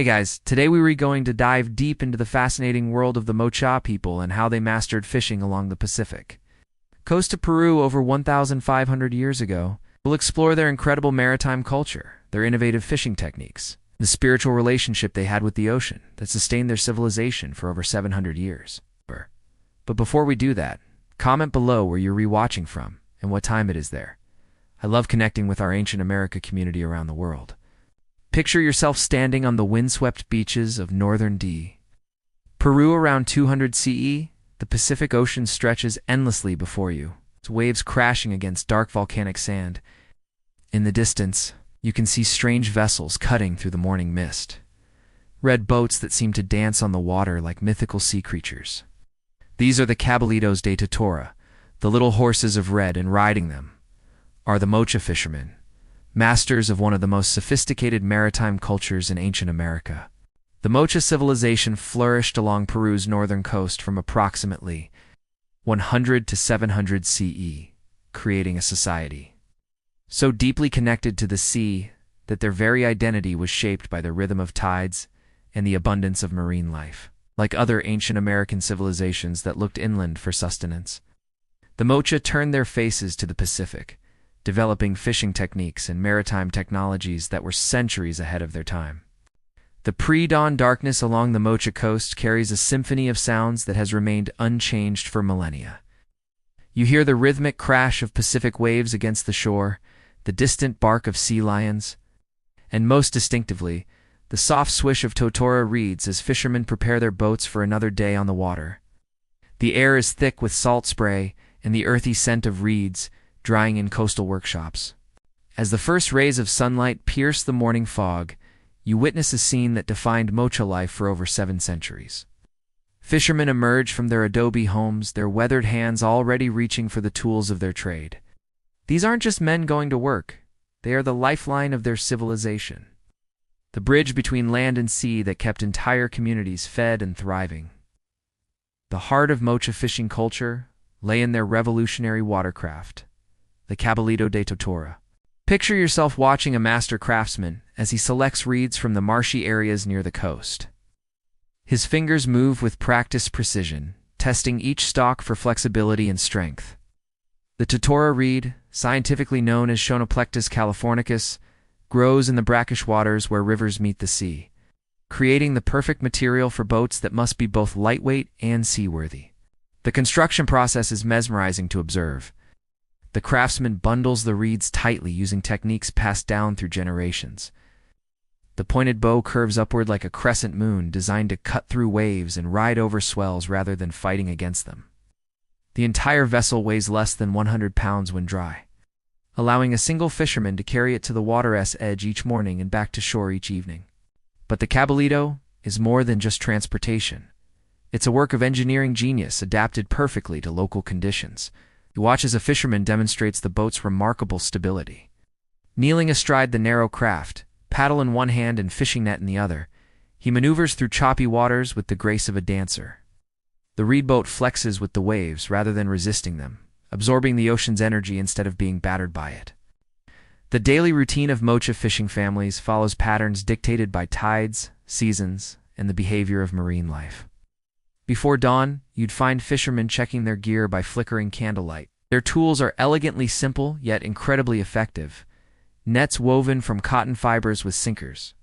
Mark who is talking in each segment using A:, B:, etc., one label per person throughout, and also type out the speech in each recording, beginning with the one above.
A: Hey guys, today we were going to dive deep into the fascinating world of the Moche people and how they mastered fishing along the Pacific coast of Peru over 1,500 years ago. We'll explore their incredible maritime culture, their innovative fishing techniques, the spiritual relationship they had with the ocean that sustained their civilization for over 700 years. But before we do that, comment below where you're rewatching from and what time it is there. I love connecting with our ancient America community around the world. Picture yourself standing on the windswept beaches of northern Peru around 200 CE. The Pacific Ocean stretches endlessly before you, its waves crashing against dark volcanic sand. In the distance, you can see strange vessels cutting through the morning mist. Red boats that seem to dance on the water like mythical sea creatures. These are the Caballitos de Totora, the little horses of red, and riding them are the Moche fishermen, masters of one of the most sophisticated maritime cultures in ancient America. The Moche civilization flourished along Peru's northern coast from approximately 100 to 700 CE, creating a society so deeply connected to the sea that their very identity was shaped by the rhythm of tides and the abundance of marine life. Like other ancient American civilizations that looked inland for sustenance, the Moche turned their faces to the Pacific, developing fishing techniques and maritime technologies that were centuries ahead of their time. The pre-dawn darkness along the Moche coast carries a symphony of sounds that has remained unchanged for millennia. You hear the rhythmic crash of Pacific waves against the shore, the distant bark of sea lions, and most distinctively, the soft swish of totora reeds as fishermen prepare their boats for another day on the water. The air is thick with salt spray and the earthy scent of reeds drying in coastal workshops. As the first rays of sunlight pierce the morning fog, you witness a scene that defined Moche life for over 7 centuries. Fishermen emerge from their adobe homes, their weathered hands already reaching for the tools of their trade. These aren't just men going to work, they are the lifeline of their civilization, the bridge between land and sea that kept entire communities fed and thriving. The heart of Moche fishing culture lay in their revolutionary watercraft, the Caballito de Totora. Picture yourself watching a master craftsman as he selects reeds from the marshy areas near the coast. His fingers move with practiced precision, testing each stalk for flexibility and strength. The Totora reed, scientifically known as Schonoplectus californicus, grows in the brackish waters where rivers meet the sea, creating the perfect material for boats that must be both lightweight and seaworthy. The construction process is mesmerizing to observe. The craftsman bundles the reeds tightly using techniques passed down through generations. The pointed bow curves upward like a crescent moon, designed to cut through waves and ride over swells rather than fighting against them. The entire vessel weighs less than 100 pounds when dry, allowing a single fisherman to carry it to the water's edge each morning and back to shore each evening. But the Caballito is more than just transportation. It's a work of engineering genius adapted perfectly to local conditions. You watch as a fisherman demonstrates the boat's remarkable stability. Kneeling astride the narrow craft, paddle in one hand and fishing net in the other, he maneuvers through choppy waters with the grace of a dancer. The reed boat flexes with the waves rather than resisting them, absorbing the ocean's energy instead of being battered by it. The daily routine of Moche fishing families follows patterns dictated by tides, seasons, and the behavior of marine life. Before dawn, you'd find fishermen checking their gear by flickering candlelight. Their tools are elegantly simple, yet incredibly effective. Nets woven from cotton fibers with sinkers.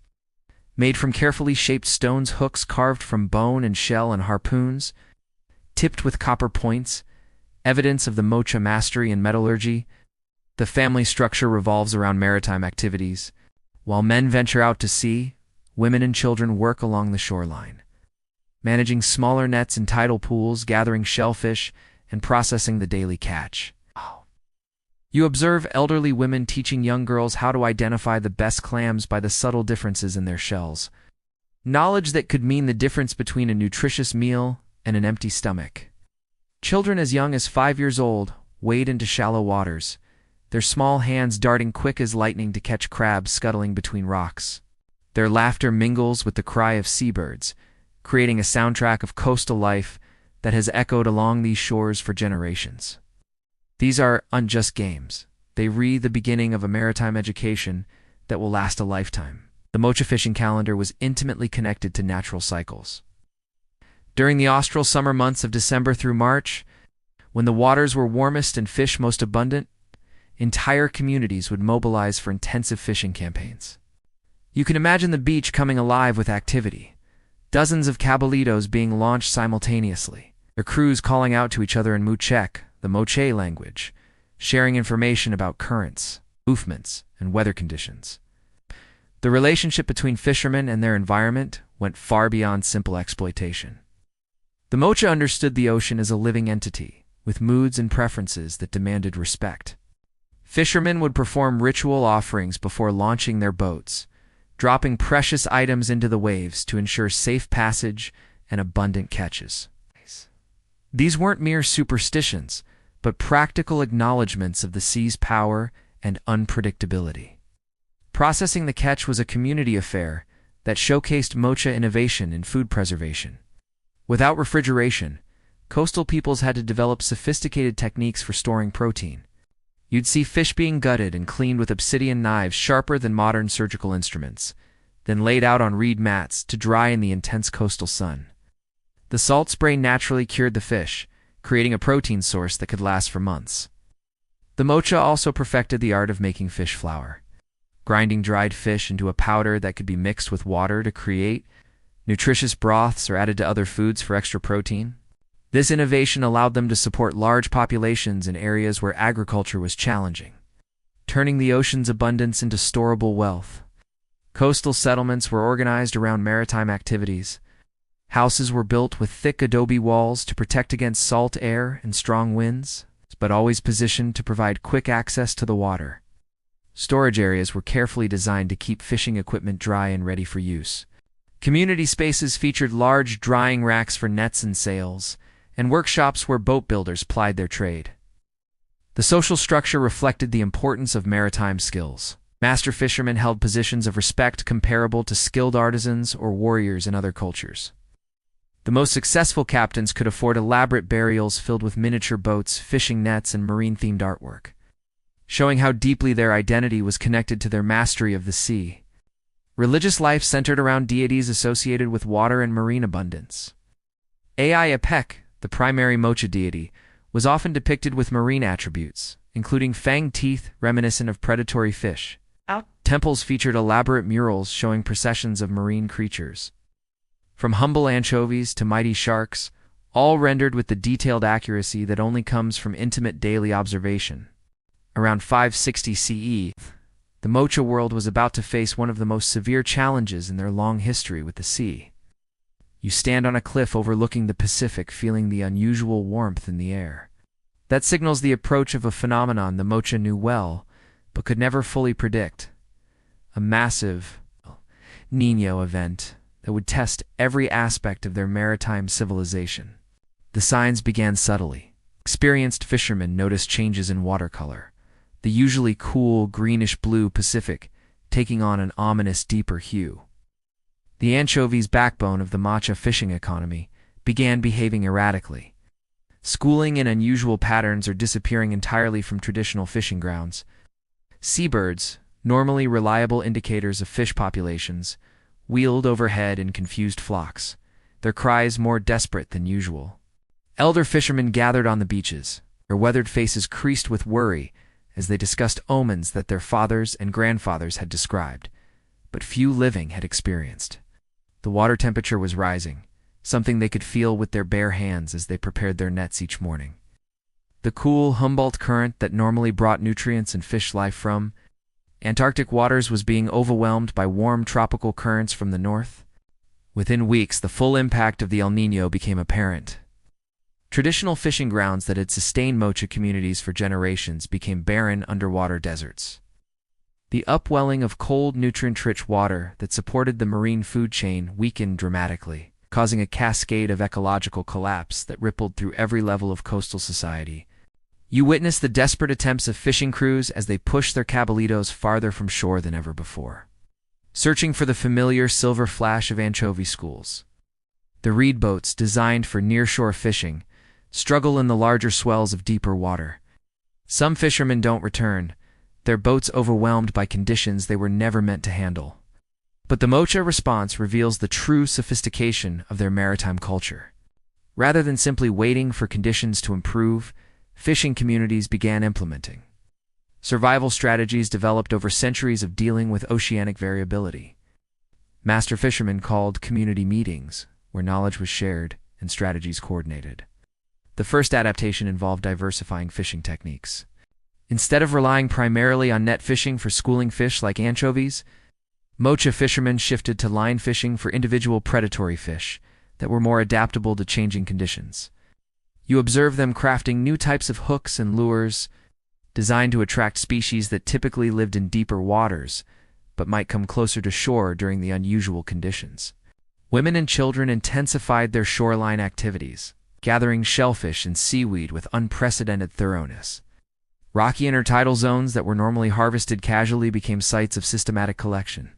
A: Made from carefully shaped stones, hooks carved from bone and shell, and harpoons, tipped with copper points, evidence of the Moche mastery in metallurgy. The family structure revolves around maritime activities. While men venture out to sea, women and children work along the shoreline, managing smaller nets in tidal pools, gathering shellfish, and processing the daily catch. You observe elderly women teaching young girls how to identify the best clams by the subtle differences in their shells. Knowledge that could mean the difference between a nutritious meal and an empty stomach. Children as young as 5 years old wade into shallow waters, their small hands darting quick as lightning to catch crabs scuttling between rocks. Their laughter mingles with the cry of seabirds, creating a soundtrack of coastal life that has echoed along these shores for generations. These are unjust games. They read the beginning of a maritime education that will last a lifetime. The Moche fishing calendar was intimately connected to natural cycles. During the austral summer months of December through March, when the waters were warmest and fish most abundant, entire communities would mobilize for intensive fishing campaigns. You can imagine the beach coming alive with activity, dozens of cabalitos being launched simultaneously, their crews calling out to each other in Moche, the Moche language, sharing information about currents, movements, and weather conditions. The relationship between fishermen and their environment went far beyond simple exploitation. The Moche understood the ocean as a living entity, with moods and preferences that demanded respect. Fishermen would perform ritual offerings before launching their boats, dropping precious items into the waves to ensure safe passage and abundant catches. These weren't mere superstitions, but practical acknowledgments of the sea's power and unpredictability. Processing the catch was a community affair that showcased Moche innovation in food preservation. Without refrigeration, coastal peoples had to develop sophisticated techniques for storing protein. You'd see fish being gutted and cleaned with obsidian knives sharper than modern surgical instruments, then laid out on reed mats to dry in the intense coastal sun. The salt spray naturally cured the fish, creating a protein source that could last for months. The Moche also perfected the art of making fish flour. Grinding dried fish into a powder that could be mixed with water to create nutritious broths or added to other foods for extra protein. This innovation allowed them to support large populations in areas where agriculture was challenging, turning the ocean's abundance into storable wealth. Coastal settlements were organized around maritime activities. Houses were built with thick adobe walls to protect against salt air and strong winds, but always positioned to provide quick access to the water. Storage areas were carefully designed to keep fishing equipment dry and ready for use. Community spaces featured large drying racks for nets and sails, and workshops where boat builders plied their trade. The social structure reflected the importance of maritime skills. Master fishermen held positions of respect comparable to skilled artisans or warriors in other cultures. The most successful captains could afford elaborate burials filled with miniature boats, fishing nets, and marine-themed artwork, showing how deeply their identity was connected to their mastery of the sea. Religious life centered around deities associated with water and marine abundance. Apek, the primary Moche deity, was often depicted with marine attributes, including fanged teeth reminiscent of predatory fish. Temples featured elaborate murals showing processions of marine creatures, from humble anchovies to mighty sharks, all rendered with the detailed accuracy that only comes from intimate daily observation. Around 560 CE, the Moche world was about to face one of the most severe challenges in their long history with the sea. You stand on a cliff overlooking the Pacific, feeling the unusual warmth in the air. That signals the approach of a phenomenon the Moche knew well, but could never fully predict. A massive Niño event that would test every aspect of their maritime civilization. The signs began subtly. Experienced fishermen noticed changes in water color, the usually cool greenish-blue Pacific taking on an ominous deeper hue. The anchovy's backbone of the Moche fishing economy began behaving erratically, schooling in unusual patterns or disappearing entirely from traditional fishing grounds. Seabirds, normally reliable indicators of fish populations, wheeled overhead in confused flocks, their cries more desperate than usual. Elder fishermen gathered on the beaches, their weathered faces creased with worry as they discussed omens that their fathers and grandfathers had described, but few living had experienced. The water temperature was rising, something they could feel with their bare hands as they prepared their nets each morning. The cool Humboldt current that normally brought nutrients and fish life from Antarctic waters was being overwhelmed by warm tropical currents from the north. Within weeks, the full impact of the El Niño became apparent. Traditional fishing grounds that had sustained Moche communities for generations became barren underwater deserts. The upwelling of cold, nutrient-rich water that supported the marine food chain weakened dramatically, causing a cascade of ecological collapse that rippled through every level of coastal society. You witnessed the desperate attempts of fishing crews as they pushed their cabalitos farther from shore than ever before, searching for the familiar silver flash of anchovy schools. The reed boats, designed for nearshore fishing, struggle in the larger swells of deeper water. Some fishermen don't return, their boats overwhelmed by conditions they were never meant to handle. But the Moche response reveals the true sophistication of their maritime culture. Rather than simply waiting for conditions to improve, fishing communities began implementing survival strategies developed over centuries of dealing with oceanic variability. Master fishermen called community meetings, where knowledge was shared and strategies coordinated. The first adaptation involved diversifying fishing techniques. Instead of relying primarily on net fishing for schooling fish like anchovies, Moche fishermen shifted to line fishing for individual predatory fish that were more adaptable to changing conditions. You observe them crafting new types of hooks and lures designed to attract species that typically lived in deeper waters but might come closer to shore during the unusual conditions. Women and children intensified their shoreline activities, gathering shellfish and seaweed with unprecedented thoroughness. Rocky intertidal zones that were normally harvested casually became sites of systematic collection.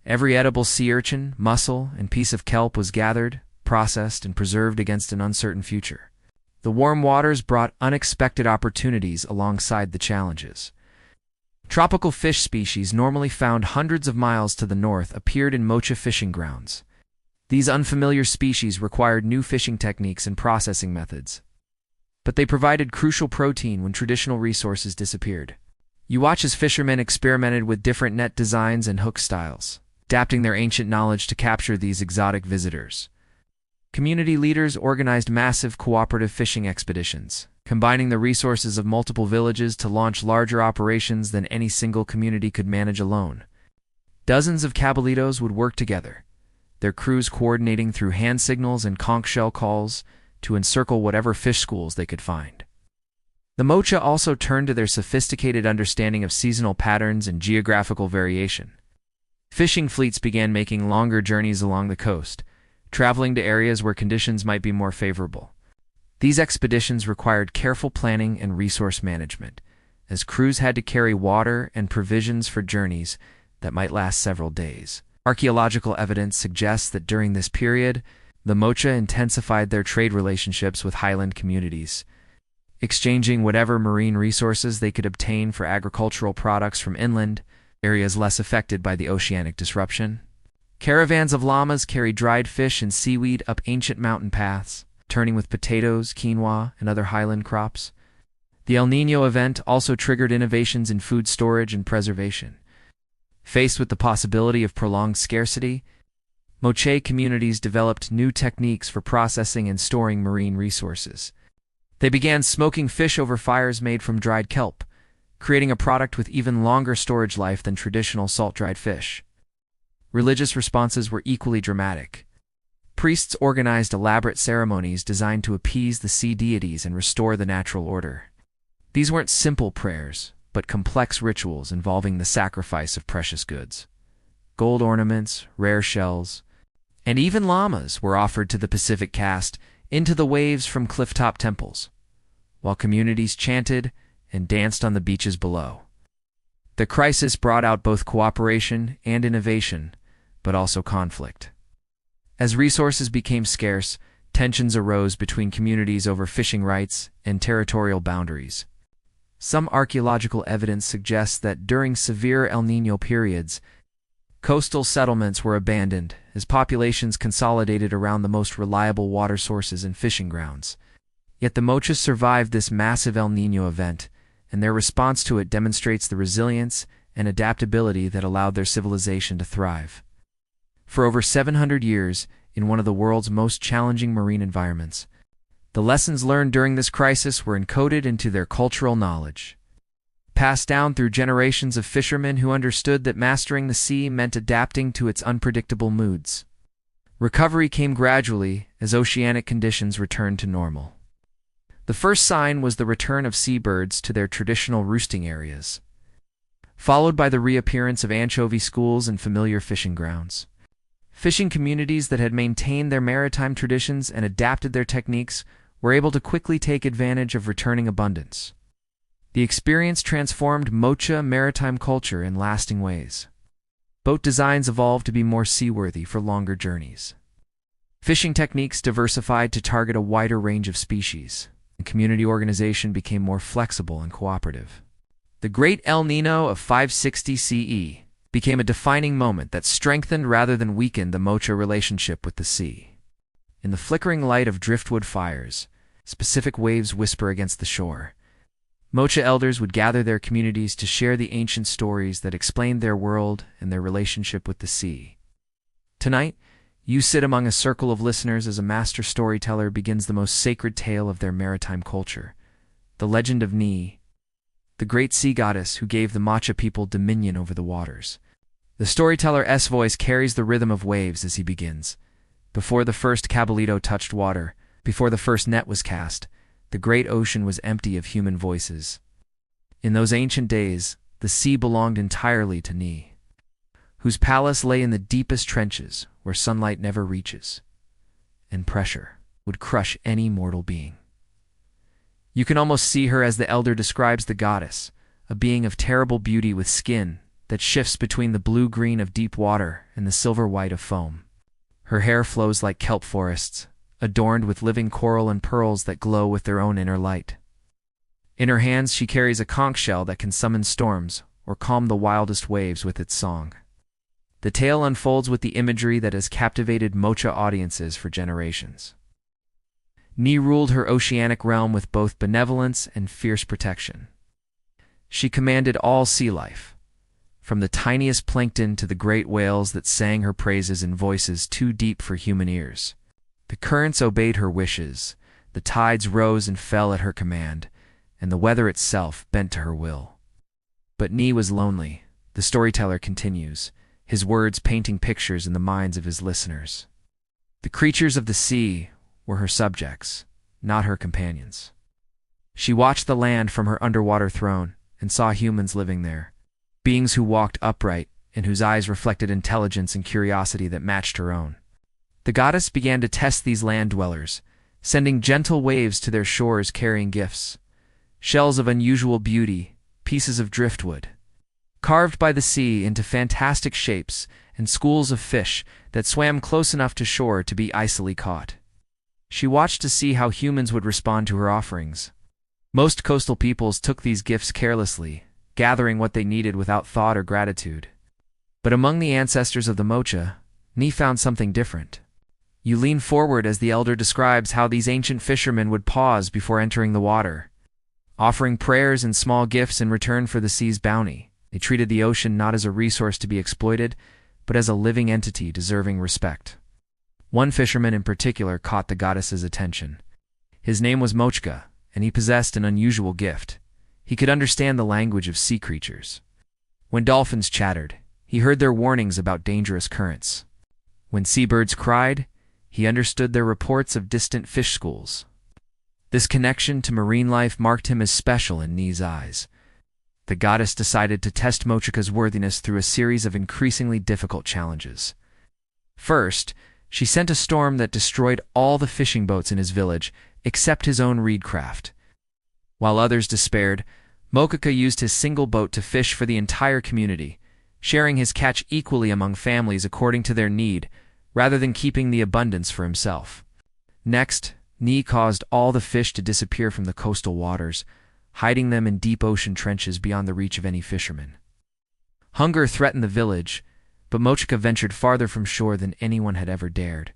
A: Every edible sea urchin, mussel, and piece of kelp was gathered, processed, and preserved against an uncertain future. The warm waters brought unexpected opportunities alongside the challenges. Tropical fish species normally found hundreds of miles to the north appeared in Moche fishing grounds. These unfamiliar species required new fishing techniques and processing methods, but they provided crucial protein when traditional resources disappeared. You watch as fishermen experimented with different net designs and hook styles, adapting their ancient knowledge to capture these exotic visitors. Community leaders organized massive cooperative fishing expeditions, combining the resources of multiple villages to launch larger operations than any single community could manage alone. Dozens of cabalitos would work together, their crews coordinating through hand signals and conch shell calls to encircle whatever fish schools they could find. The Moche also turned to their sophisticated understanding of seasonal patterns and geographical variation. Fishing fleets began making longer journeys along the coast, traveling to areas where conditions might be more favorable. These expeditions required careful planning and resource management, as crews had to carry water and provisions for journeys that might last several days. Archaeological evidence suggests that during this period, the Moche intensified their trade relationships with highland communities, exchanging whatever marine resources they could obtain for agricultural products from inland areas less affected by the oceanic disruption. Caravans of llamas carried dried fish and seaweed up ancient mountain paths, turning with potatoes, quinoa, and other highland crops. The El Niño event also triggered innovations in food storage and preservation. Faced with the possibility of prolonged scarcity, Moche communities developed new techniques for processing and storing marine resources. They began smoking fish over fires made from dried kelp, creating a product with even longer storage life than traditional salt-dried fish. Religious responses were equally dramatic. Priests organized elaborate ceremonies designed to appease the sea deities and restore the natural order. These weren't simple prayers, but complex rituals involving the sacrifice of precious goods. Gold ornaments, rare shells, and even llamas were offered to the Pacific cast into the waves from clifftop temples, while communities chanted and danced on the beaches below. The crisis brought out both cooperation and innovation, but also conflict. As resources became scarce, tensions arose between communities over fishing rights and territorial boundaries. Some archaeological evidence suggests that during severe El Niño periods, coastal settlements were abandoned as populations consolidated around the most reliable water sources and fishing grounds. Yet the Moches survived this massive El Niño event, and their response to it demonstrates the resilience and adaptability that allowed their civilization to thrive. For over 700 years, in one of the world's most challenging marine environments, the lessons learned during this crisis were encoded into their cultural knowledge, passed down through generations of fishermen who understood that mastering the sea meant adapting to its unpredictable moods. Recovery came gradually as oceanic conditions returned to normal. The first sign was the return of seabirds to their traditional roosting areas, followed by the reappearance of anchovy schools and familiar fishing grounds. Fishing communities that had maintained their maritime traditions and adapted their techniques were able to quickly take advantage of returning abundance. The experience transformed Moche maritime culture in lasting ways. Boat designs evolved to be more seaworthy for longer journeys. Fishing techniques diversified to target a wider range of species, and community organization became more flexible and cooperative. The Great El Niño of 560 CE, became a defining moment that strengthened rather than weakened the Moche relationship with the sea. In the flickering light of driftwood fires, specific waves whisper against the shore. Moche elders would gather their communities to share the ancient stories that explained their world and their relationship with the sea. Tonight, you sit among a circle of listeners as a master storyteller begins the most sacred tale of their maritime culture, the legend of Ni, the great sea goddess who gave the Moche people dominion over the waters. The storyteller's voice carries the rhythm of waves as he begins. Before the first cabalito touched water, before the first net was cast, the great ocean was empty of human voices. In those ancient days, the sea belonged entirely to Ni, whose palace lay in the deepest trenches where sunlight never reaches, and pressure would crush any mortal being. You can almost see her as the elder describes the goddess, a being of terrible beauty with skin that shifts between the blue-green of deep water and the silver-white of foam. Her hair flows like kelp forests, adorned with living coral and pearls that glow with their own inner light. In her hands she carries a conch shell that can summon storms or calm the wildest waves with its song. The tale unfolds with the imagery that has captivated Moche audiences for generations. Ni ruled her oceanic realm with both benevolence and fierce protection. She commanded all sea life, from the tiniest plankton to the great whales that sang her praises in voices too deep for human ears. The currents obeyed her wishes, the tides rose and fell at her command, and the weather itself bent to her will. But Ni was lonely, the storyteller continues, his words painting pictures in the minds of his listeners. The creatures of the sea were her subjects, not her companions. She watched the land from her underwater throne and saw humans living there, beings who walked upright and whose eyes reflected intelligence and curiosity that matched her own. The goddess began to test these land dwellers, sending gentle waves to their shores carrying gifts, shells of unusual beauty, pieces of driftwood, carved by the sea into fantastic shapes, and schools of fish that swam close enough to shore to be icily caught. She watched to see how humans would respond to her offerings. Most coastal peoples took these gifts carelessly, gathering what they needed without thought or gratitude. But among the ancestors of the Moche, Ni found something different. You lean forward as the elder describes how these ancient fishermen would pause before entering the water, offering prayers and small gifts in return for the sea's bounty. They treated the ocean not as a resource to be exploited, but as a living entity deserving respect. One fisherman in particular caught the goddess's attention. His name was Moche, and he possessed an unusual gift. He could understand the language of sea creatures. When dolphins chattered, he heard their warnings about dangerous currents. When seabirds cried, he understood their reports of distant fish schools. This connection to marine life marked him as special in Ni's eyes. The goddess decided to test Moche's worthiness through a series of increasingly difficult challenges. First, she sent a storm that destroyed all the fishing boats in his village, except his own reed craft. While others despaired, Moche used his single boat to fish for the entire community, sharing his catch equally among families according to their need, rather than keeping the abundance for himself. Next, Ni caused all the fish to disappear from the coastal waters, hiding them in deep ocean trenches beyond the reach of any fisherman. Hunger threatened the village, but Moche ventured farther from shore than anyone had ever dared.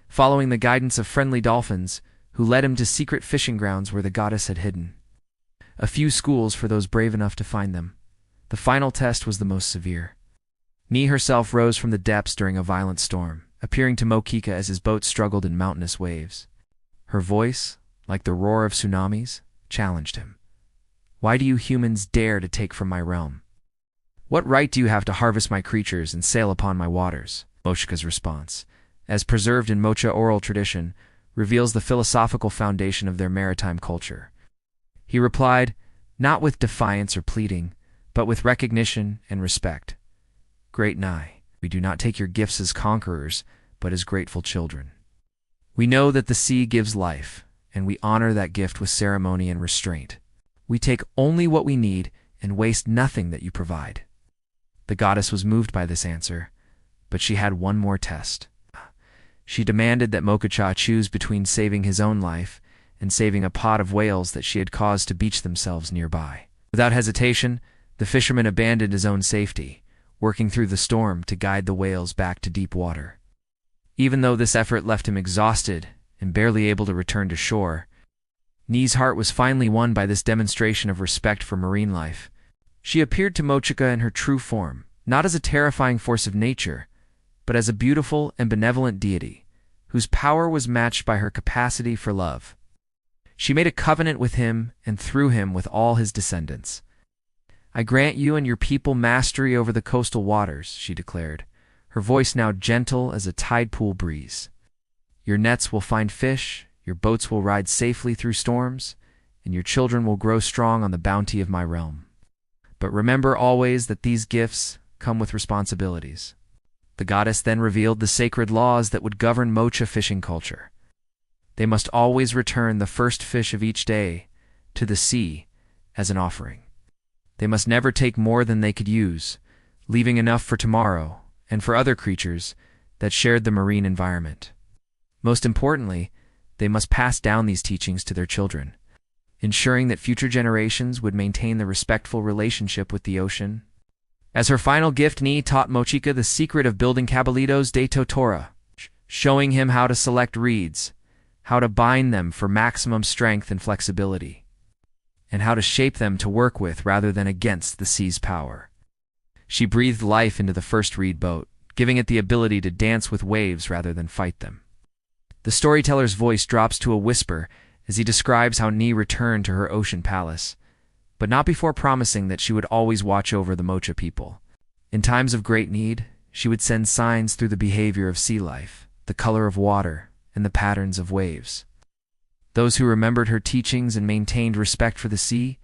A: Following the guidance of friendly dolphins, who led him to secret fishing grounds where the goddess had hidden. A few schools for those brave enough to find them. The final test was the most severe. Ni herself rose from the depths during a violent storm, appearing to Moche as his boat struggled in mountainous waves. Her voice, like the roar of tsunamis, challenged him. "Why do you humans dare to take from my realm? What right do you have to harvest my creatures and sail upon my waters?" Moche's response, as preserved in Moche oral tradition, reveals the philosophical foundation of their maritime culture. He replied, not with defiance or pleading, but with recognition and respect. "Great Ni, we do not take your gifts as conquerors, but as grateful children. We know that the sea gives life, and we honor that gift with ceremony and restraint. We take only what we need and waste nothing that you provide." The goddess was moved by this answer, but she had one more test. She demanded that Moche choose between saving his own life and saving a pod of whales that she had caused to beach themselves nearby. Without hesitation, the fisherman abandoned his own safety, working through the storm to guide the whales back to deep water. Even though this effort left him exhausted and barely able to return to shore, Ni's heart was finally won by this demonstration of respect for marine life. She appeared to Moche in her true form, not as a terrifying force of nature, but as a beautiful and benevolent deity, whose power was matched by her capacity for love. She made a covenant with him and through him with all his descendants. "I grant you and your people mastery over the coastal waters," she declared, her voice now gentle as a tide pool breeze. "Your nets will find fish, your boats will ride safely through storms, and your children will grow strong on the bounty of my realm. But remember always that these gifts come with responsibilities." The goddess then revealed the sacred laws that would govern Moche fishing culture. They must always return the first fish of each day to the sea as an offering. They must never take more than they could use, leaving enough for tomorrow and for other creatures that shared the marine environment. Most importantly, they must pass down these teachings to their children, ensuring that future generations would maintain the respectful relationship with the ocean. As her final gift, Ni taught Moche the secret of building cabalitos de totora, showing him how to select reeds, how to bind them for maximum strength and flexibility, and how to shape them to work with rather than against the sea's power. She breathed life into the first reed boat, giving it the ability to dance with waves rather than fight them. The storyteller's voice drops to a whisper as he describes how Ni returned to her ocean palace, but not before promising that she would always watch over the Moche people. In times of great need, she would send signs through the behavior of sea life, the color of water, and the patterns of waves. Those who remembered her teachings and maintained respect for the sea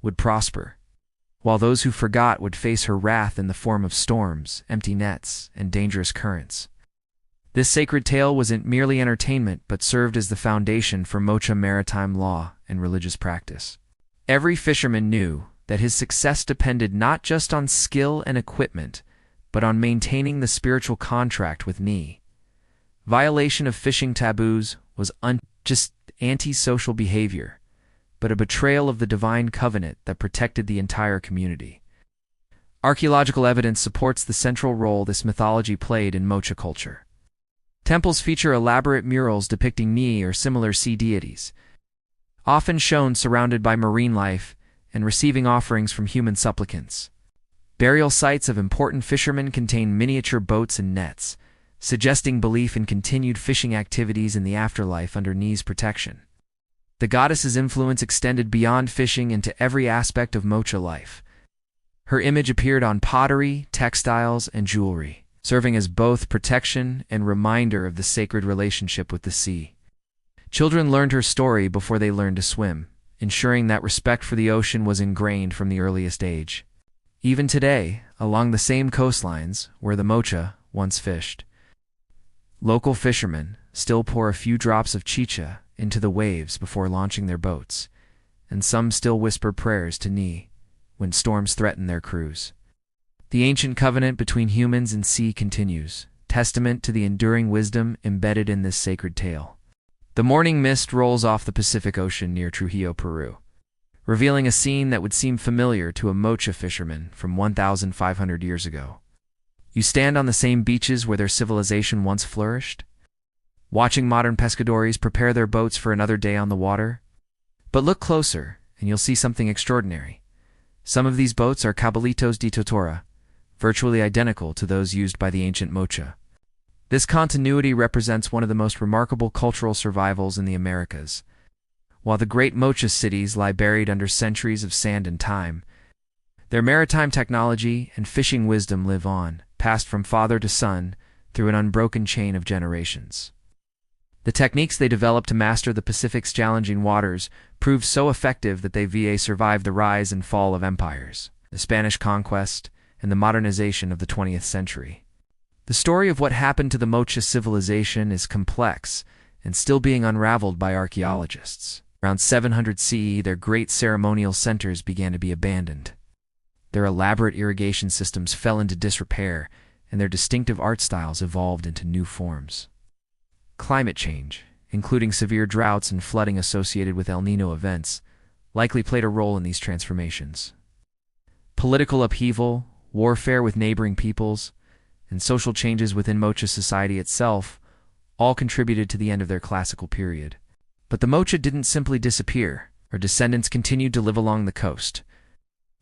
A: would prosper, while those who forgot would face her wrath in the form of storms, empty nets, and dangerous currents. This sacred tale wasn't merely entertainment but served as the foundation for Moche maritime law and religious practice. Every fisherman knew that his success depended not just on skill and equipment, but on maintaining the spiritual contract with Ni. Violation of fishing taboos was just anti-social behavior, but a betrayal of the divine covenant that protected the entire community. Archaeological evidence supports the central role this mythology played in Moche culture. Temples feature elaborate murals depicting Ni or similar sea deities, often shown surrounded by marine life and receiving offerings from human supplicants. Burial sites of important fishermen contain miniature boats and nets, suggesting belief in continued fishing activities in the afterlife under Ni's protection. The goddess's influence extended beyond fishing into every aspect of Moche life. Her image appeared on pottery, textiles, and jewelry, serving as both protection and reminder of the sacred relationship with the sea. Children learned her story before they learned to swim, ensuring that respect for the ocean was ingrained from the earliest age. Even today, along the same coastlines where the Moche once fished, local fishermen still pour a few drops of chicha into the waves before launching their boats, and some still whisper prayers to Ni when storms threaten their crews. The ancient covenant between humans and sea continues, testament to the enduring wisdom embedded in this sacred tale. The morning mist rolls off the Pacific Ocean near Trujillo, Peru, revealing a scene that would seem familiar to a Moche fisherman from 1,500 years ago. You stand on the same beaches where their civilization once flourished, watching modern pescadores prepare their boats for another day on the water. But look closer, and you'll see something extraordinary. Some of these boats are cabalitos de totora, virtually identical to those used by the ancient Moche. This continuity represents one of the most remarkable cultural survivals in the Americas. While the great Moche cities lie buried under centuries of sand and time, their maritime technology and fishing wisdom live on, passed from father to son through an unbroken chain of generations. The techniques they developed to master the Pacific's challenging waters proved so effective that they survived the rise and fall of empires, the Spanish conquest, and the modernization of the 20th century. The story of what happened to the Moche civilization is complex and still being unraveled by archaeologists. Around 700 CE, their great ceremonial centers began to be abandoned. Their elaborate irrigation systems fell into disrepair, and their distinctive art styles evolved into new forms. Climate change, including severe droughts and flooding associated with El Niño events, likely played a role in these transformations. Political upheaval, warfare with neighboring peoples, and social changes within Moche society itself all contributed to the end of their classical period. But the Moche didn't simply disappear. Her descendants continued to live along the coast,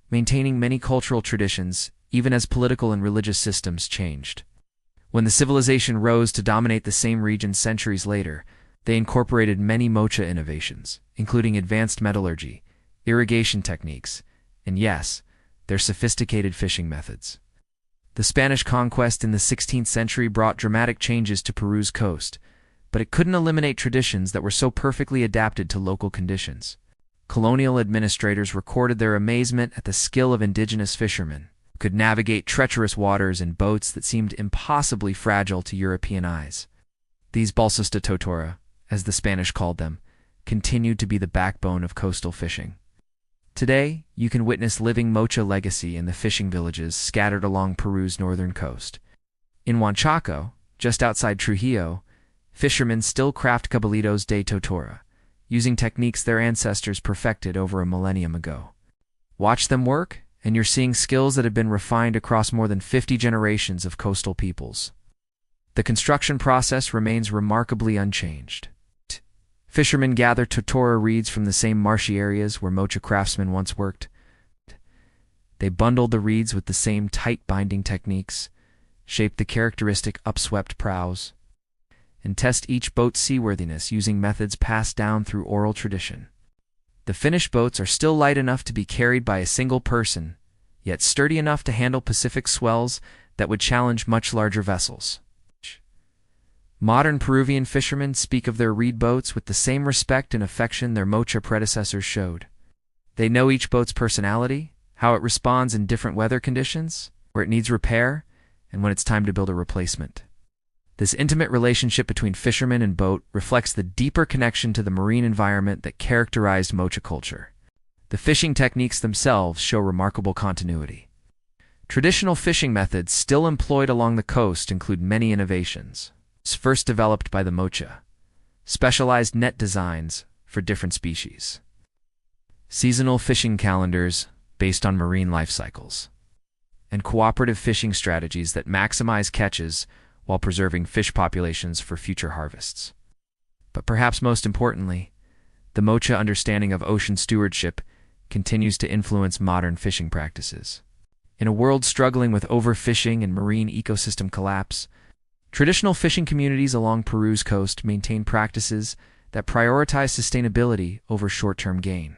A: maintaining many cultural traditions even as political and religious systems changed. When the civilization rose to dominate the same region centuries later, they incorporated many Moche innovations, including advanced metallurgy, irrigation techniques, and yes, their sophisticated fishing methods. The Spanish conquest in the 16th century brought dramatic changes to Peru's coast, but it couldn't eliminate traditions that were so perfectly adapted to local conditions. Colonial administrators recorded their amazement at the skill of indigenous fishermen, who could navigate treacherous waters in boats that seemed impossibly fragile to European eyes. These balsas de totora, as the Spanish called them, continued to be the backbone of coastal fishing. Today, you can witness living Moche legacy in the fishing villages scattered along Peru's northern coast. In Huanchaco, just outside Trujillo, fishermen still craft caballitos de totora, using techniques their ancestors perfected over a millennium ago. Watch them work, and you're seeing skills that have been refined across more than 50 generations of coastal peoples. The construction process remains remarkably unchanged. Fishermen gather totora reeds from the same marshy areas where Moche craftsmen once worked. They bundle the reeds with the same tight binding techniques, shape the characteristic upswept prows, and test each boat's seaworthiness using methods passed down through oral tradition. The finished boats are still light enough to be carried by a single person, yet sturdy enough to handle Pacific swells that would challenge much larger vessels. Modern Peruvian fishermen speak of their reed boats with the same respect and affection their Moche predecessors showed. They know each boat's personality, how it responds in different weather conditions, where it needs repair, and when it's time to build a replacement. This intimate relationship between fisherman and boat reflects the deeper connection to the marine environment that characterized Moche culture. The fishing techniques themselves show remarkable continuity. Traditional fishing methods still employed along the coast include many innovations, first developed by the Moche, specialized net designs for different species, seasonal fishing calendars based on marine life cycles, and cooperative fishing strategies that maximize catches while preserving fish populations for future harvests. But perhaps most importantly, the Moche understanding of ocean stewardship continues to influence modern fishing practices. In a world struggling with overfishing and marine ecosystem collapse, traditional fishing communities along Peru's coast maintain practices that prioritize sustainability over short-term gain.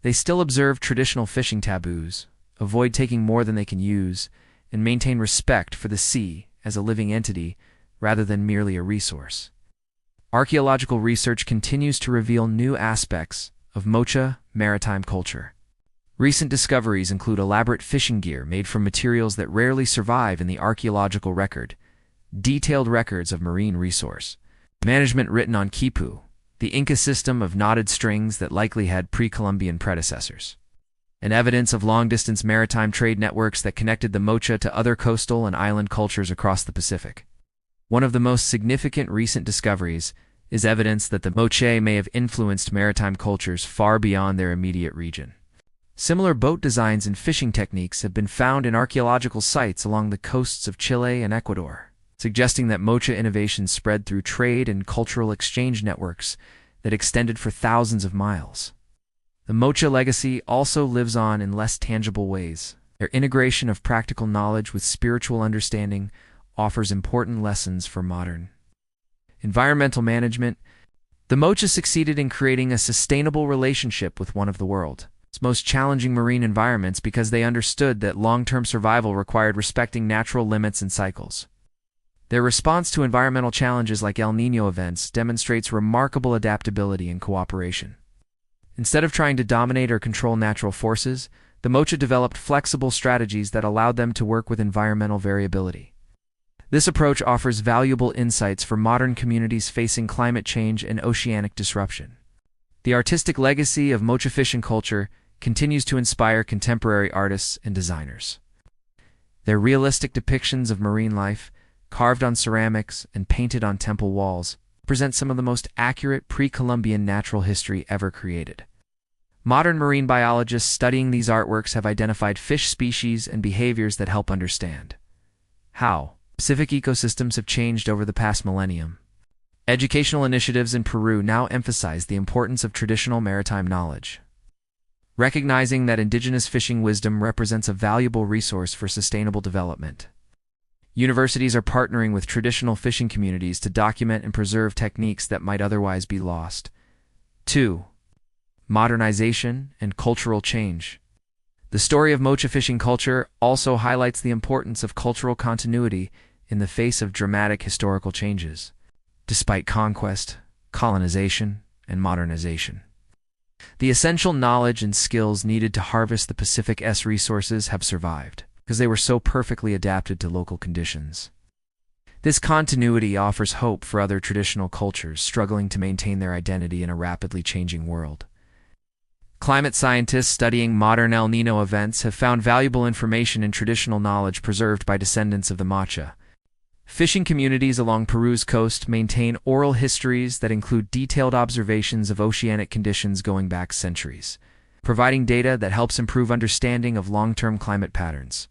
A: They still observe traditional fishing taboos, avoid taking more than they can use, and maintain respect for the sea as a living entity rather than merely a resource. Archaeological research continues to reveal new aspects of Moche maritime culture. Recent discoveries include elaborate fishing gear made from materials that rarely survive in the archaeological record, detailed records of marine resource management written on quipu, the Inca system of knotted strings that likely had pre-Columbian predecessors, and evidence of long-distance maritime trade networks that connected the Moche to other coastal and island cultures across the Pacific. One of the most significant recent discoveries is evidence that the Moche may have influenced maritime cultures far beyond their immediate region. Similar boat designs and fishing techniques have been found in archaeological sites along the coasts of Chile and Ecuador, suggesting that Moche innovations spread through trade and cultural exchange networks that extended for thousands of miles. The Moche legacy also lives on in less tangible ways. Their integration of practical knowledge with spiritual understanding offers important lessons for modern environmental management. The Moche succeeded in creating a sustainable relationship with one of the world's most challenging marine environments because they understood that long-term survival required respecting natural limits and cycles. Their response to environmental challenges like El Niño events demonstrates remarkable adaptability and cooperation. Instead of trying to dominate or control natural forces, the Moche developed flexible strategies that allowed them to work with environmental variability. This approach offers valuable insights for modern communities facing climate change and oceanic disruption. The artistic legacy of Moche fishing culture continues to inspire contemporary artists and designers. Their realistic depictions of marine life, carved on ceramics and painted on temple walls, present some of the most accurate pre-Columbian natural history ever created. Modern marine biologists studying these artworks have identified fish species and behaviors that help understand how Pacific ecosystems have changed over the past millennium. Educational initiatives in Peru now emphasize the importance of traditional maritime knowledge, recognizing that indigenous fishing wisdom represents a valuable resource for sustainable development. Universities are partnering with traditional fishing communities to document and preserve techniques that might otherwise be lost. 2. Modernization and cultural change. The story of Moche fishing culture also highlights the importance of cultural continuity in the face of dramatic historical changes, despite conquest, colonization, and modernization. The essential knowledge and skills needed to harvest the Pacific's resources have survived, because they were so perfectly adapted to local conditions. This continuity offers hope for other traditional cultures struggling to maintain their identity in a rapidly changing world. Climate scientists studying modern El Niño events have found valuable information in traditional knowledge preserved by descendants of the Moche. Fishing communities along Peru's coast maintain oral histories that include detailed observations of oceanic conditions going back centuries, providing data that helps improve understanding of long-term climate patterns.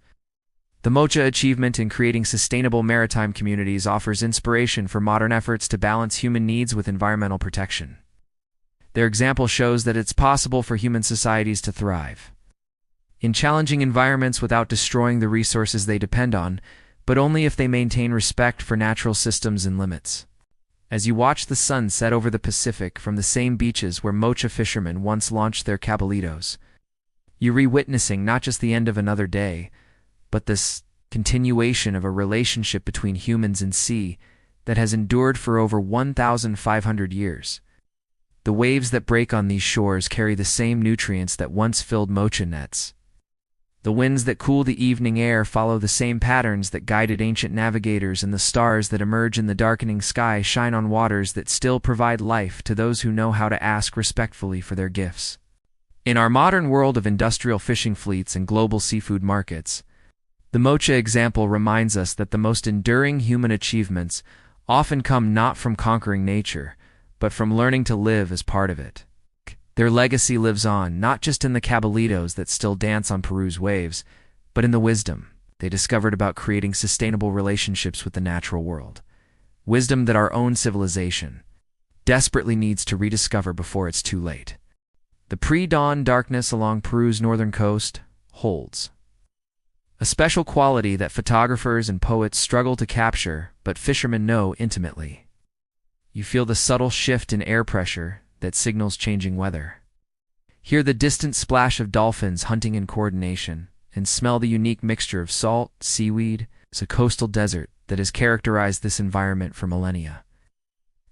A: The Moche achievement in creating sustainable maritime communities offers inspiration for modern efforts to balance human needs with environmental protection. Their example shows that it's possible for human societies to thrive in challenging environments without destroying the resources they depend on, but only if they maintain respect for natural systems and limits. As you watch the sun set over the Pacific from the same beaches where Moche fishermen once launched their cabalitos, you're re-witnessing not just the end of another day, but this continuation of a relationship between humans and sea that has endured for over 1,500 years. The waves that break on these shores carry the same nutrients that once filled Moche nets. The winds that cool the evening air follow the same patterns that guided ancient navigators, and the stars that emerge in the darkening sky shine on waters that still provide life to those who know how to ask respectfully for their gifts. In our modern world of industrial fishing fleets and global seafood markets, the Moche example reminds us that the most enduring human achievements often come not from conquering nature, but from learning to live as part of it. Their legacy lives on, not just in the cabalitos that still dance on Peru's waves, but in the wisdom they discovered about creating sustainable relationships with the natural world. Wisdom that our own civilization desperately needs to rediscover before it's too late. The pre-dawn darkness along Peru's northern coast holds a special quality that photographers and poets struggle to capture, but fishermen know intimately. You feel the subtle shift in air pressure that signals changing weather. Hear the distant splash of dolphins hunting in coordination, and smell the unique mixture of salt, seaweed, and a coastal desert that has characterized this environment for millennia.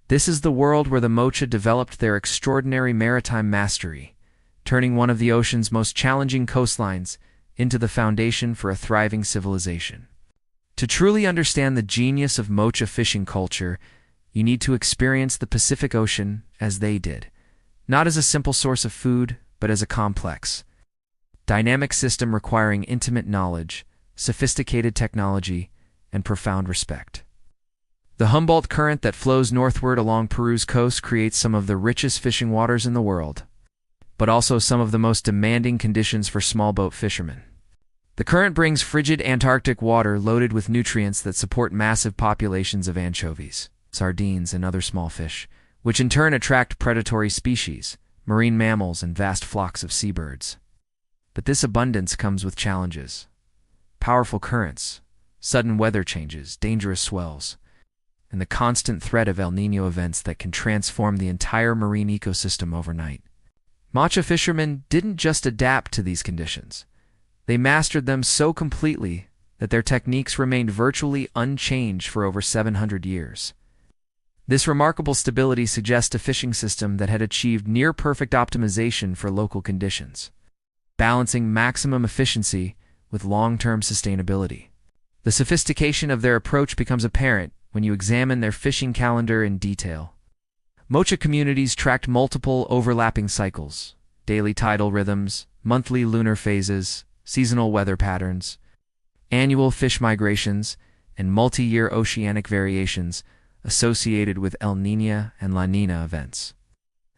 A: This is the world where the Moche developed their extraordinary maritime mastery, turning one of the ocean's most challenging coastlines into the foundation for a thriving civilization. To truly understand the genius of Moche fishing culture, you need to experience the Pacific Ocean as they did, not as a simple source of food, but as a complex, dynamic system requiring intimate knowledge, sophisticated technology, and profound respect. The Humboldt Current that flows northward along Peru's coast creates some of the richest fishing waters in the world, but also some of the most demanding conditions for small boat fishermen. The current brings frigid Antarctic water loaded with nutrients that support massive populations of anchovies, sardines, and other small fish, which in turn attract predatory species, marine mammals, and vast flocks of seabirds. But this abundance comes with challenges: powerful currents, sudden weather changes, dangerous swells, and the constant threat of El Niño events that can transform the entire marine ecosystem overnight. Moche fishermen didn't just adapt to these conditions. They mastered them so completely that their techniques remained virtually unchanged for over 700 years. This remarkable stability suggests a fishing system that had achieved near-perfect optimization for local conditions, balancing maximum efficiency with long-term sustainability. The sophistication of their approach becomes apparent when you examine their fishing calendar in detail. Moche communities tracked multiple overlapping cycles: daily tidal rhythms, monthly lunar phases, seasonal weather patterns, annual fish migrations, and multi-year oceanic variations associated with El Niño and La Niña events.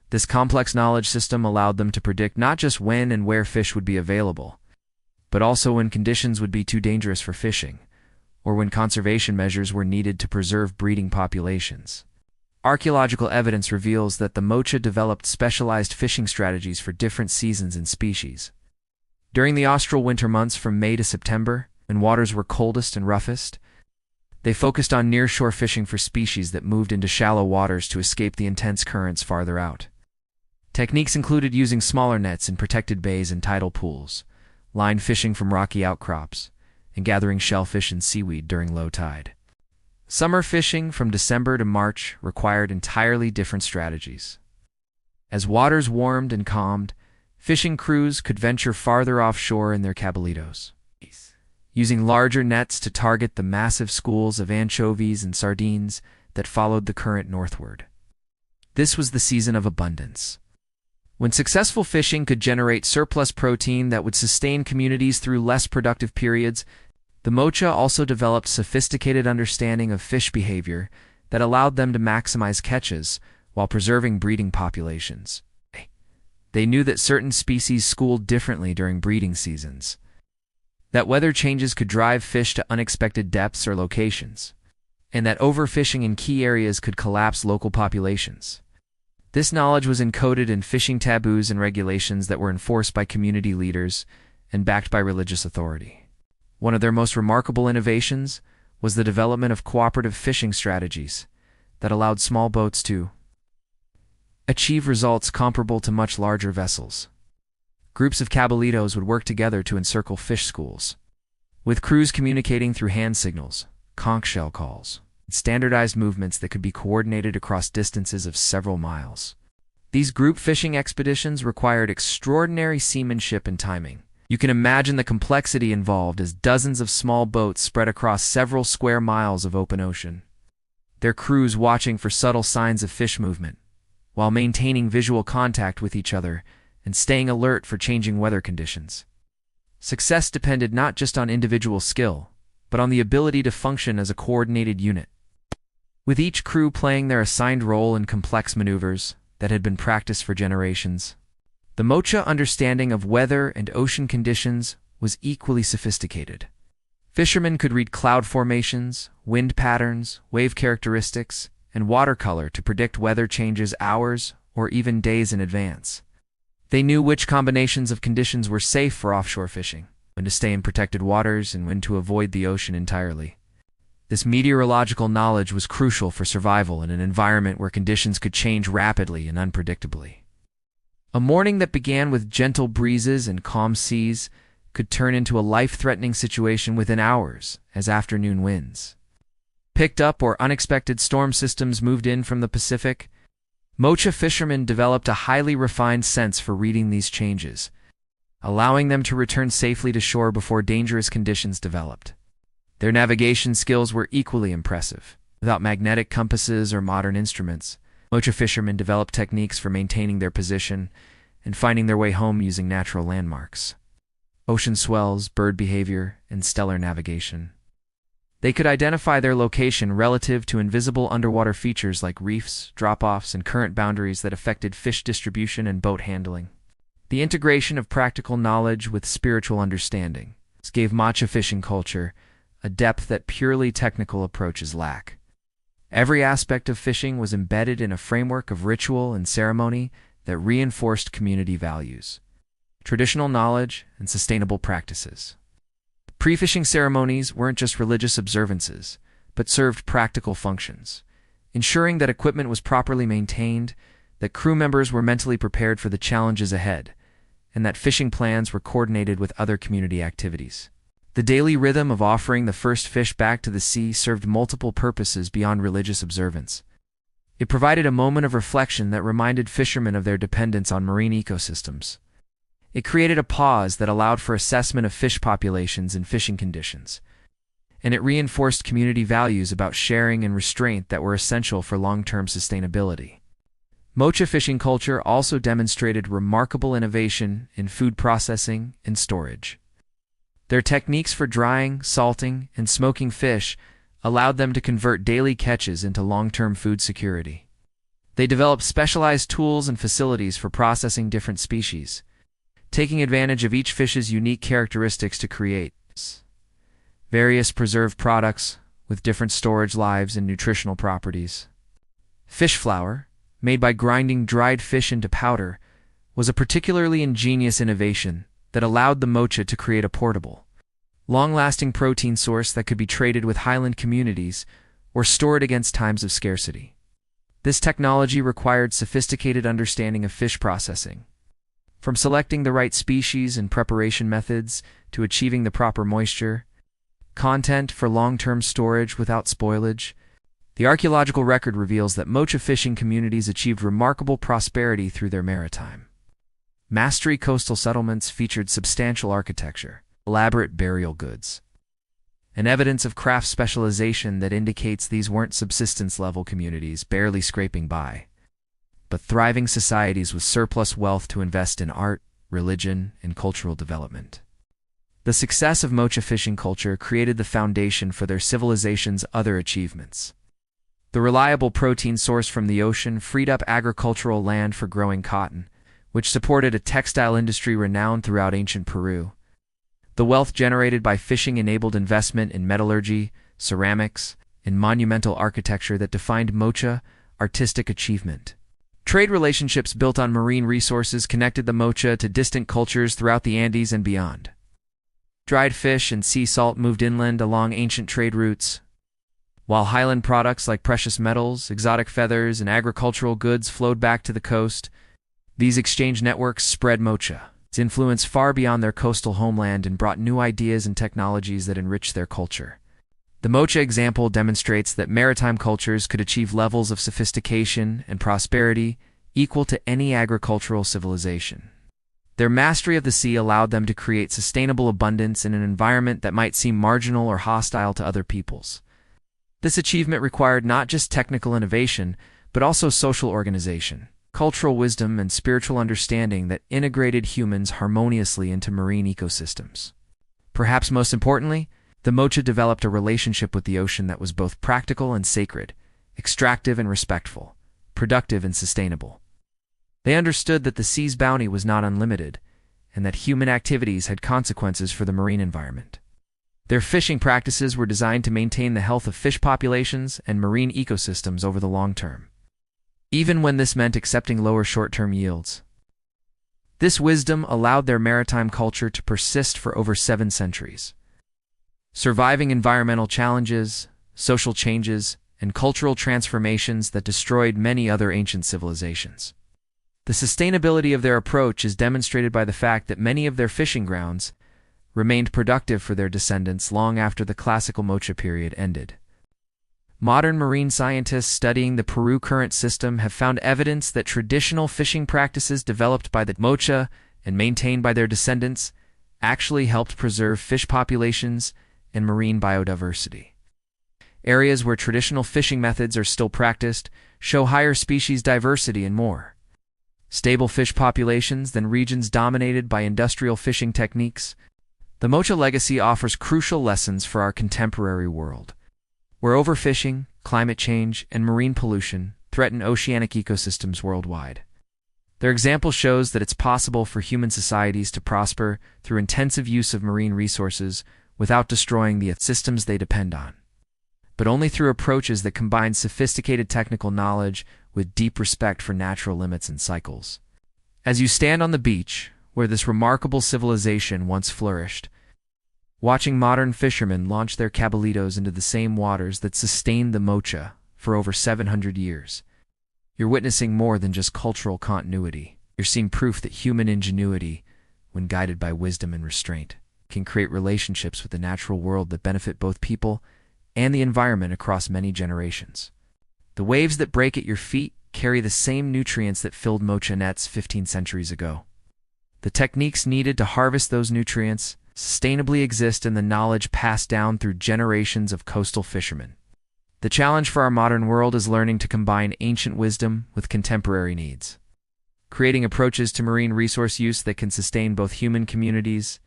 A: This complex knowledge system allowed them to predict not just when and where fish would be available, but also when conditions would be too dangerous for fishing, or when conservation measures were needed to preserve breeding populations. Archaeological evidence reveals that the Moche developed specialized fishing strategies for different seasons and species. During the austral winter months from May to September, when waters were coldest and roughest, they focused on nearshore fishing for species that moved into shallow waters to escape the intense currents farther out. Techniques included using smaller nets in protected bays and tidal pools, line fishing from rocky outcrops, and gathering shellfish and seaweed during low tide. Summer fishing from December to March required entirely different strategies. As waters warmed and calmed, fishing crews could venture farther offshore in their cabalitos, using larger nets to target the massive schools of anchovies and sardines that followed the current northward. This was the season of abundance, when successful fishing could generate surplus protein that would sustain communities through less productive periods. The Moche also developed sophisticated understanding of fish behavior that allowed them to maximize catches while preserving breeding populations. They knew that certain species schooled differently during breeding seasons, that weather changes could drive fish to unexpected depths or locations, and that overfishing in key areas could collapse local populations. This knowledge was encoded in fishing taboos and regulations that were enforced by community leaders and backed by religious authority. One of their most remarkable innovations was the development of cooperative fishing strategies that allowed small boats to achieve results comparable to much larger vessels. Groups of cabalitos would work together to encircle fish schools, with crews communicating through hand signals, conch shell calls, and standardized movements that could be coordinated across distances of several miles. These group fishing expeditions required extraordinary seamanship and timing. You can imagine the complexity involved as dozens of small boats spread across several square miles of open ocean, their crews watching for subtle signs of fish movement, while maintaining visual contact with each other and staying alert for changing weather conditions. Success depended not just on individual skill, but on the ability to function as a coordinated unit, with each crew playing their assigned role in complex maneuvers that had been practiced for generations. The Moche understanding of weather and ocean conditions was equally sophisticated. Fishermen could read cloud formations, wind patterns, wave characteristics, and water color to predict weather changes hours or even days in advance. They knew which combinations of conditions were safe for offshore fishing, when to stay in protected waters and when to avoid the ocean entirely. This meteorological knowledge was crucial for survival in an environment where conditions could change rapidly and unpredictably. A morning that began with gentle breezes and calm seas could turn into a life-threatening situation within hours as afternoon winds picked up or unexpected storm systems moved in from the Pacific. Moche fishermen developed a highly refined sense for reading these changes, allowing them to return safely to shore before dangerous conditions developed. Their navigation skills were equally impressive. Without magnetic compasses or modern instruments, Moche fishermen developed techniques for maintaining their position and finding their way home using natural landmarks, ocean swells, bird behavior, and stellar navigation. They could identify their location relative to invisible underwater features like reefs, drop-offs, and current boundaries that affected fish distribution and boat handling. The integration of practical knowledge with spiritual understanding gave Moche fishing culture a depth that purely technical approaches lack. Every aspect of fishing was embedded in a framework of ritual and ceremony that reinforced community values, traditional knowledge, and sustainable practices. Pre-fishing ceremonies weren't just religious observances, but served practical functions, ensuring that equipment was properly maintained, that crew members were mentally prepared for the challenges ahead, and that fishing plans were coordinated with other community activities. The daily rhythm of offering the first fish back to the sea served multiple purposes beyond religious observance. It provided a moment of reflection that reminded fishermen of their dependence on marine ecosystems. It created a pause that allowed for assessment of fish populations and fishing conditions, and it reinforced community values about sharing and restraint that were essential for long-term sustainability. Moche fishing culture also demonstrated remarkable innovation in food processing and storage. Their techniques for drying, salting, and smoking fish allowed them to convert daily catches into long-term food security. They developed specialized tools and facilities for processing different species, taking advantage of each fish's unique characteristics to create various preserved products with different storage lives and nutritional properties. Fish flour, made by grinding dried fish into powder, was a particularly ingenious innovation that allowed the Moche to create a portable, long-lasting protein source that could be traded with highland communities or stored against times of scarcity. This technology required sophisticated understanding of fish processing, from selecting the right species and preparation methods to achieving the proper moisture content for long-term storage without spoilage. The archaeological record reveals that Moche fishing communities achieved remarkable prosperity through their maritime mastery. Coastal settlements featured substantial architecture, elaborate burial goods, and evidence of craft specialization that indicates these weren't subsistence-level communities barely scraping by, but thriving societies with surplus wealth to invest in art, religion, and cultural development. The success of Moche fishing culture created the foundation for their civilization's other achievements. The reliable protein source from the ocean freed up agricultural land for growing cotton, which supported a textile industry renowned throughout ancient Peru. The wealth generated by fishing enabled investment in metallurgy, ceramics, and monumental architecture that defined Moche artistic achievement. Trade relationships built on marine resources connected the Moche to distant cultures throughout the Andes and beyond. Dried fish and sea salt moved inland along ancient trade routes, while highland products like precious metals, exotic feathers, and agricultural goods flowed back to the coast. These exchange networks spread Moche's influence far beyond their coastal homeland and brought new ideas and technologies that enriched their culture. The Moche example demonstrates that maritime cultures could achieve levels of sophistication and prosperity equal to any agricultural civilization. Their mastery of the sea allowed them to create sustainable abundance in an environment that might seem marginal or hostile to other peoples. This achievement required not just technical innovation, but also social organization, cultural wisdom, and spiritual understanding that integrated humans harmoniously into marine ecosystems. Perhaps most importantly, the Moche developed a relationship with the ocean that was both practical and sacred, extractive and respectful, productive and sustainable. They understood that the sea's bounty was not unlimited, and that human activities had consequences for the marine environment. Their fishing practices were designed to maintain the health of fish populations and marine ecosystems over the long term, even when this meant accepting lower short-term yields. This wisdom allowed their maritime culture to persist for over 7 centuries, surviving environmental challenges, social changes, and cultural transformations that destroyed many other ancient civilizations. The sustainability of their approach is demonstrated by the fact that many of their fishing grounds remained productive for their descendants long after the classical Moche period ended. Modern marine scientists studying the Peru current system have found evidence that traditional fishing practices developed by the Moche and maintained by their descendants actually helped preserve fish populations and marine biodiversity. Areas where traditional fishing methods are still practiced show higher species diversity and more stable fish populations than regions dominated by industrial fishing techniques. The Moche legacy offers crucial lessons for our contemporary world, where overfishing, climate change, and marine pollution threaten oceanic ecosystems worldwide. Their example shows that it's possible for human societies to prosper through intensive use of marine resources without destroying the systems they depend on, but only through approaches that combine sophisticated technical knowledge with deep respect for natural limits and cycles. As you stand on the beach, where this remarkable civilization once flourished, watching modern fishermen launch their cabalitos into the same waters that sustained the Moche for over 700 years, you're witnessing more than just cultural continuity. You're seeing proof that human ingenuity, when guided by wisdom and restraint, can create relationships with the natural world that benefit both people and the environment across many generations. The waves that break at your feet carry the same nutrients that filled Moche nets 15 centuries ago. The techniques needed to harvest those nutrients sustainably exist in the knowledge passed down through generations of coastal fishermen. The challenge for our modern world is learning to combine ancient wisdom with contemporary needs, creating approaches to marine resource use that can sustain both human communities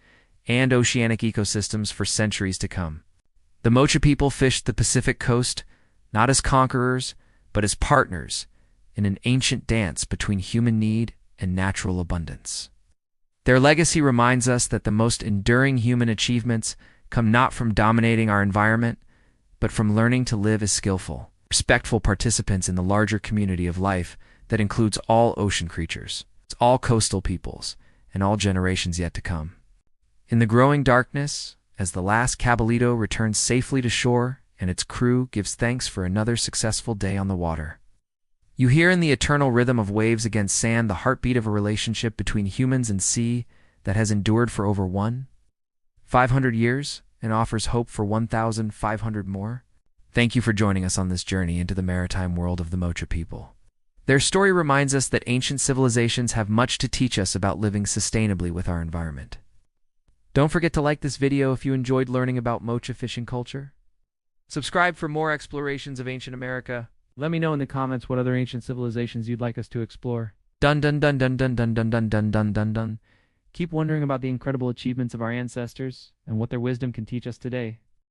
A: and oceanic ecosystems for centuries to come. The Moche people fished the Pacific coast not as conquerors, but as partners, in an ancient dance between human need and natural abundance. Their legacy reminds us that the most enduring human achievements come not from dominating our environment, but from learning to live as skillful, respectful participants in the larger community of life that includes all ocean creatures, all coastal peoples, and all generations yet to come. In the growing darkness, as the last Cabalito returns safely to shore and its crew gives thanks for another successful day on the water, you hear in the eternal rhythm of waves against sand the heartbeat of a relationship between humans and sea that has endured for over 500 years and offers hope for 1,500 more. Thank you for joining us on this journey into the maritime world of the Moche people. Their story reminds us that ancient civilizations have much to teach us about living sustainably with our environment. Don't forget to like this video if you enjoyed learning about Moche fishing culture. Subscribe for more explorations of ancient America.
B: Let me know in the comments what other ancient civilizations you'd like us to explore.
A: Dun dun dun dun dun dun dun dun dun dun dun dun.
B: Keep wondering about the incredible achievements of our ancestors and what their wisdom can teach us today.